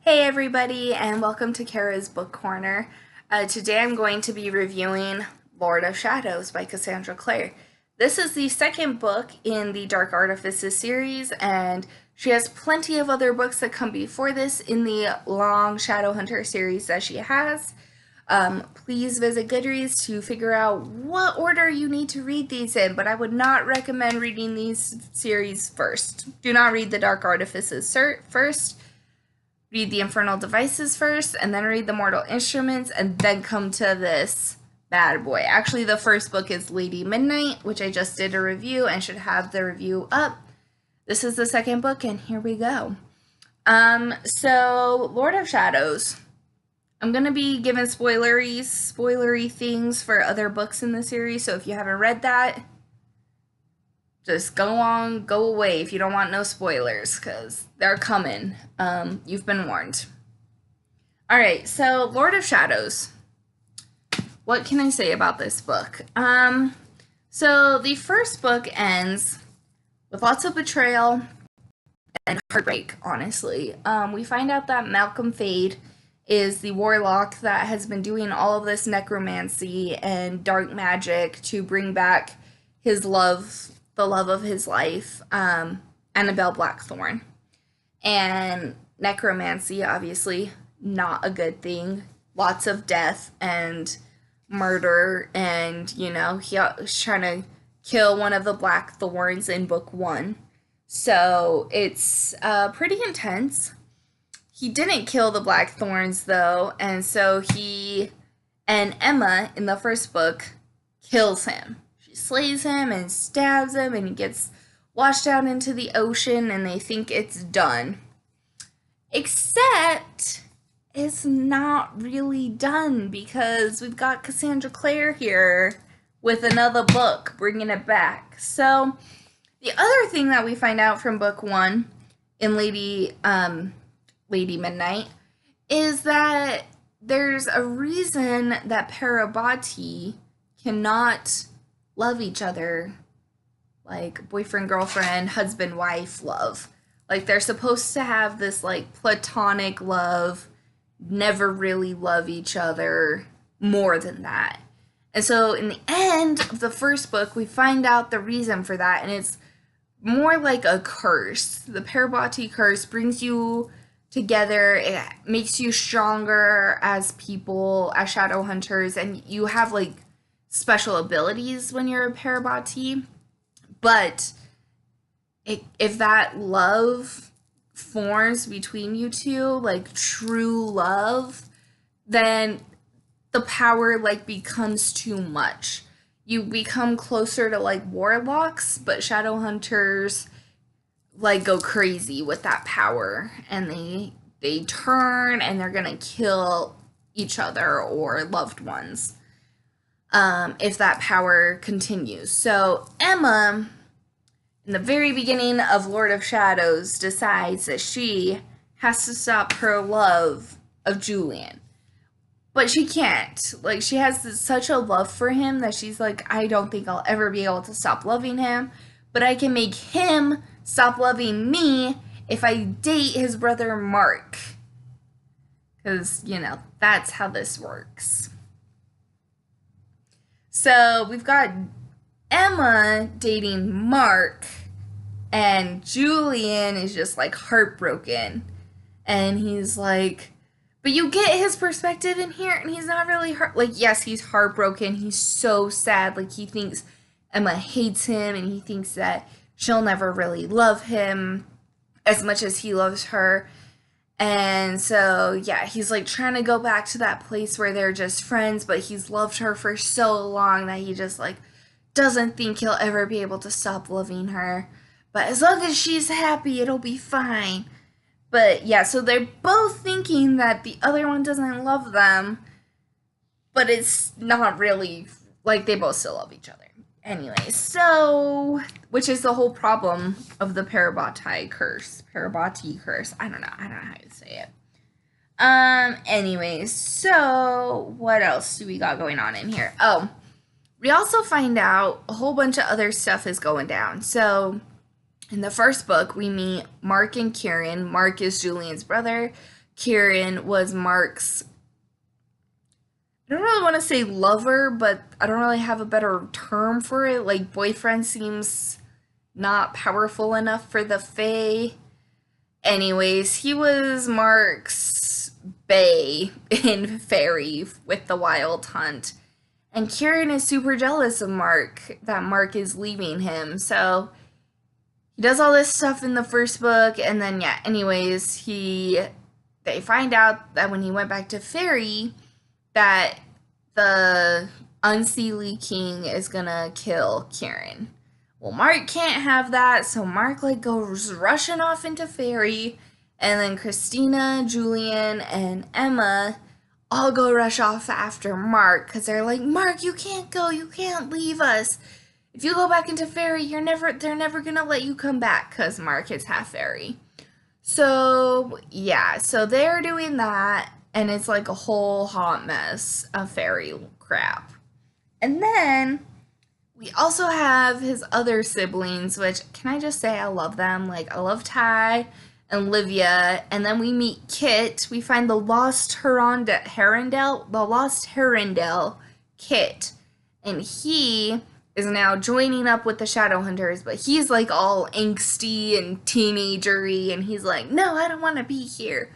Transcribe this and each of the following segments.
Hey everybody, and welcome to Kara's Book Corner. Today I'm going to be reviewing Lord of Shadows by Cassandra Clare. This is the second book in the Dark Artifices series, and she has plenty of other books that come before this in the long Shadowhunter series that she has. Please visit Goodreads to figure out what order you need to read these in, but I would not recommend reading these series first. Do not read the Dark Artifices first. Read the Infernal Devices first, and then read the Mortal Instruments, and then come to this bad boy. Actually, the first book is Lady Midnight, which I just did a review and should have the review up. This is the second book, and here we go. So Lord of Shadows. I'm going to be giving spoilery things for other books in the series, so if you haven't read that, just go away if you don't want no spoilers, because they're coming. You've been warned. Alright, so Lord of Shadows. What can I say about this book? So the first book ends with lots of betrayal and heartbreak, honestly. We find out that Malcolm Fade is the warlock that has been doing all of this necromancy and dark magic to bring back his love, the love of his life, Annabelle Blackthorne. And necromancy, obviously, not a good thing. Lots of death and murder, and, you know, he was trying to kill one of the Blackthorns in book 1. So it's pretty intense. He didn't kill the Blackthorns, though, and so he and Emma, in the first book, kills him. Slays him and stabs him, and he gets washed out into the ocean, and they think it's done. Except it's not really done, because we've got Cassandra Clare here with another book bringing it back. So the other thing that we find out from book 1 in Lady Midnight is that there's a reason that Parabati cannot love each other like boyfriend, girlfriend, husband, wife love. Like, they're supposed to have this like platonic love, never really love each other more than that. And so in the end of the first book, we find out the reason for that, and it's more like a curse. The Parabati curse brings you together. It makes you stronger as people, as shadow hunters, and you have like special abilities when you're a Parabati, but if that love forms between you two, like true love, then the power like becomes too much. You become closer to like warlocks, but shadow hunters like go crazy with that power, and they turn and they're gonna kill each other or loved ones if that power continues. So Emma, in the very beginning of Lord of Shadows, decides that she has to stop her love of Julian. But she can't. Like, she has such a love for him that she's like, I don't think I'll ever be able to stop loving him, but I can make him stop loving me if I date his brother Mark. Because, you know, that's how this works. So we've got Emma dating Mark, and Julian is just like heartbroken. And he's like, but you get his perspective in here, and he's not really like, yes, he's heartbroken. He's so sad. Like, he thinks Emma hates him, and he thinks that she'll never really love him as much as he loves her. And so, yeah, he's like trying to go back to that place where they're just friends, but he's loved her for so long that he just like doesn't think he'll ever be able to stop loving her. But as long as she's happy, it'll be fine. But yeah, so they're both thinking that the other one doesn't love them, but it's not really, like, they both still love each other. Anyway, so, which is the whole problem of the Parabati curse. I don't know how to say it. Anyways, so what else do we got going on in here? Oh, we also find out a whole bunch of other stuff is going down. So in the first book, we meet Mark and Kieran. Mark is Julian's brother. Kieran was Mark's, I don't really want to say lover, but I don't really have a better term for it. Like, boyfriend seems not powerful enough for the Fae. Anyways, he was Mark's bae in Fairy with the Wild Hunt. And Kieran is super jealous of Mark, that Mark is leaving him. So he does all this stuff in the first book, and then yeah, anyways, they find out that when he went back to Fairy, that the Unseelie King is gonna kill Kieran. Well, Mark can't have that, so Mark like goes rushing off into Fairy, and then Christina, Julian, and Emma all go rush off after Mark because they're like, Mark, you can't go, you can't leave us. If you go back into Fairy, they're never gonna let you come back because Mark is half Fairy. So yeah, so they're doing that, and it's like a whole hot mess of Fairy crap. And then we also have his other siblings, which, can I just say I love them? Like, I love Ty and Livia, and then we meet Kit. We find the lost Herondale Kit, and he is now joining up with the Shadowhunters, but he's like all angsty and teenagery, and he's like, no, I don't want to be here.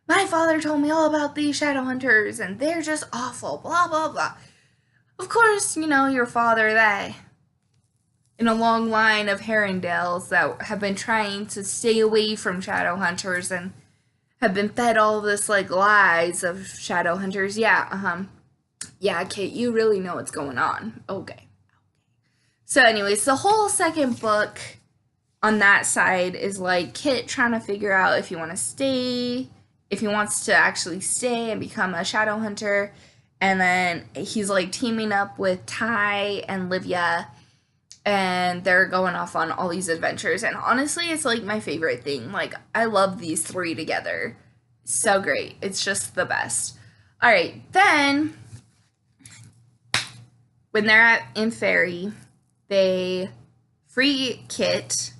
My father told me all about these Shadowhunters, and they're just awful, blah, blah, blah. Of course, you know, your father, in a long line of Herondales that have been trying to stay away from Shadowhunters and have been fed all this, like, lies of Shadowhunters. Yeah, Kate, you really know what's going on. Okay. So anyways, the whole second book on that side is, like, Kit trying to figure out if he wants to actually stay and become a Shadowhunter. And then he's, like, teaming up with Ty and Livia, and they're going off on all these adventures. And honestly, it's, like, my favorite thing. Like, I love these three together. So great. It's just the best. All right, then, when they're in Fairy, they free Kit,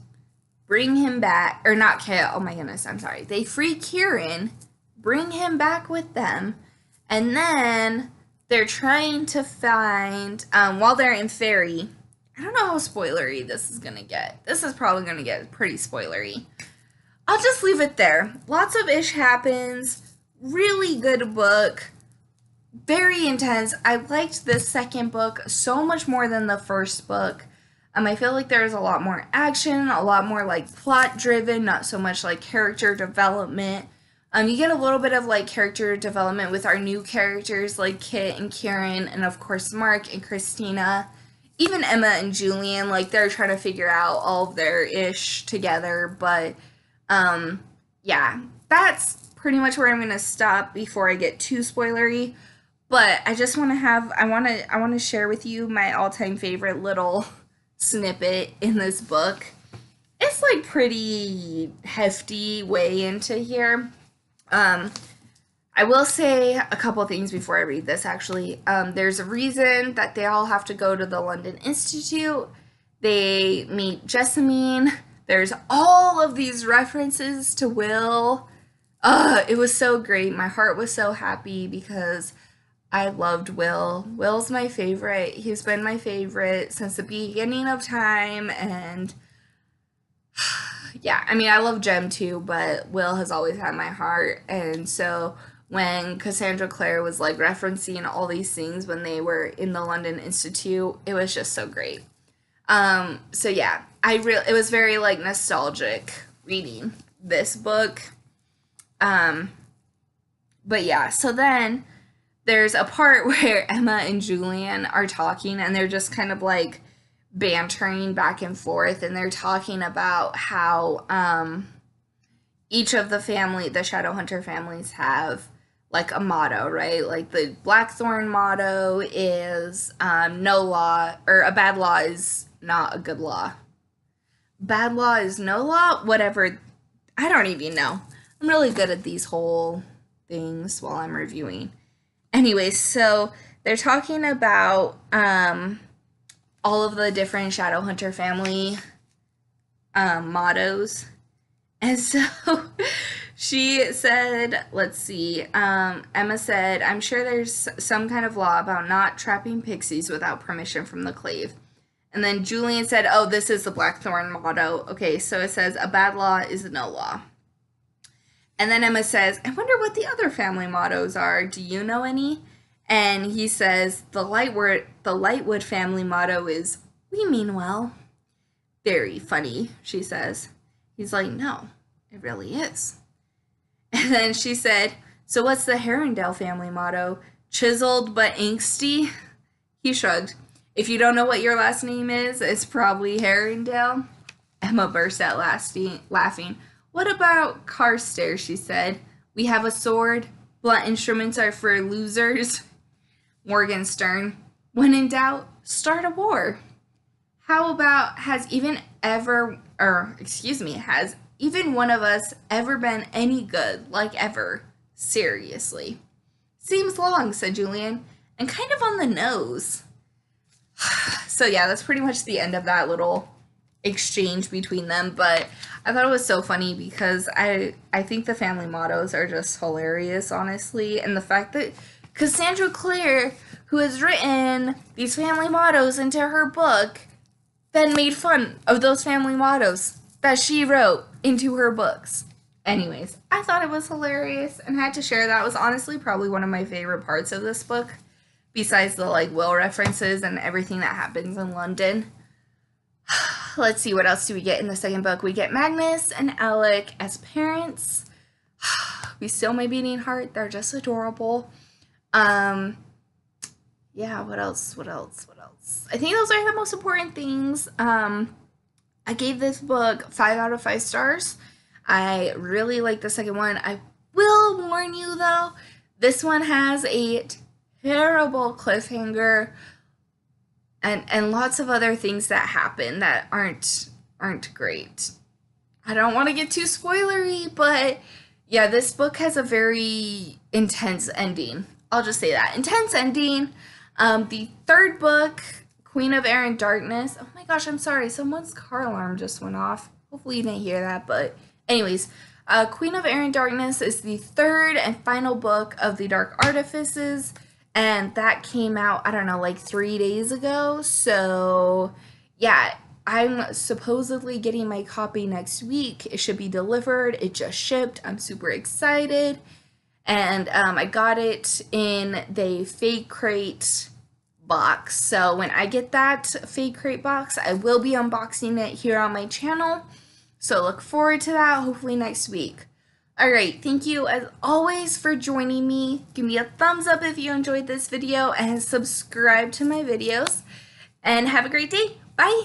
bring him back, or not Kit, oh my goodness, I'm sorry. They free Kieran, bring him back with them, and then they're trying to find, while they're in Fairy, I don't know how spoilery this is going to get. This is probably going to get pretty spoilery. I'll just leave it there. Lots of ish happens. Really good book. Very intense. I liked this second book so much more than the first book. I feel like there's a lot more action, a lot more like plot driven, not so much like character development. You get a little bit of like character development with our new characters like Kit and Kieran, and of course Mark and Christina. Even Emma and Julian, like they're trying to figure out all of their ish together. But yeah, that's pretty much where I'm gonna stop before I get too spoilery. But I just want to I want to share with you my all-time favorite little snippet in this book. It's like pretty hefty way into here. I will say a couple things before I read this, actually. There's a reason that they all have to go to the London Institute. They meet Jessamine. There's all of these references to Will. It was so great. My heart was so happy because I loved Will. Will's my favorite. He's been my favorite since the beginning of time, and yeah, I love Jem too, but Will has always had my heart. And so when Cassandra Clare was like referencing all these things when they were in the London Institute, it was just so great. So yeah, it was very like nostalgic reading this book. But yeah, so then there's a part where Emma and Julian are talking, and they're just kind of like bantering back and forth, and they're talking about how each of the Shadowhunter families have like a motto, right? Like the Blackthorn motto is no law, or a bad law is not a good law. Bad law is no law, whatever. I don't even know. I'm really good at these whole things while I'm reviewing. Anyway, so they're talking about all of the different Shadowhunter family mottos. And so She said, let's see, Emma said, I'm sure there's some kind of law about not trapping pixies without permission from the clave. And then Julian said, oh, this is the Blackthorn motto. Okay, so it says, a bad law is no law. And then Emma says, I wonder what the other family mottos are. Do you know any? And he says, the Lightwood family motto is, we mean well. Very funny, she says. He's like, no, it really is. And then she said, so what's the Herondale family motto? Chiseled but angsty? He shrugged. If you don't know what your last name is, it's probably Herondale. Emma burst out laughing. What about Carstairs, she said. We have a sword. Blunt instruments are for losers. Morgenstern. When in doubt, start a war. How about, has even one of us ever been any good, like ever? Seriously. Seems long, said Julian, and kind of on the nose. So yeah, that's pretty much the end of that little exchange between them, but I thought it was so funny because I think the family mottos are just hilarious, honestly, and the fact that Cassandra Clare, who has written these family mottos into her book, then made fun of those family mottos that she wrote into her books. Anyways, I thought it was hilarious and had to share that. It was honestly probably one of my favorite parts of this book, besides the like will references and everything that happens in London. Let's see, what else do we get in the second book? We get Magnus and Alec as parents. We still my beating heart. They're just adorable. Yeah, what else? I think those are the most important things. I gave this book 5 out of 5 stars. I really like the second one. I will warn you though, this one has a terrible cliffhanger and lots of other things that happen that aren't great. I don't want to get too spoilery, but yeah, this book has a very intense ending. I'll just say that. Intense ending. The third book, Queen of Air and Darkness. Oh my gosh, I'm sorry. Someone's car alarm just went off. Hopefully you didn't hear that, but anyways, Queen of Air and Darkness is the third and final book of the Dark Artifices, and that came out, I don't know, like 3 days ago. So yeah, I'm supposedly getting my copy next week. It should be delivered. It just shipped. I'm super excited. And I got it in the Fake Crate box. So when I get that Fake Crate box, I will be unboxing it here on my channel. So look forward to that, hopefully next week. Alright, thank you as always for joining me. Give me a thumbs up if you enjoyed this video and subscribe to my videos. And have a great day. Bye!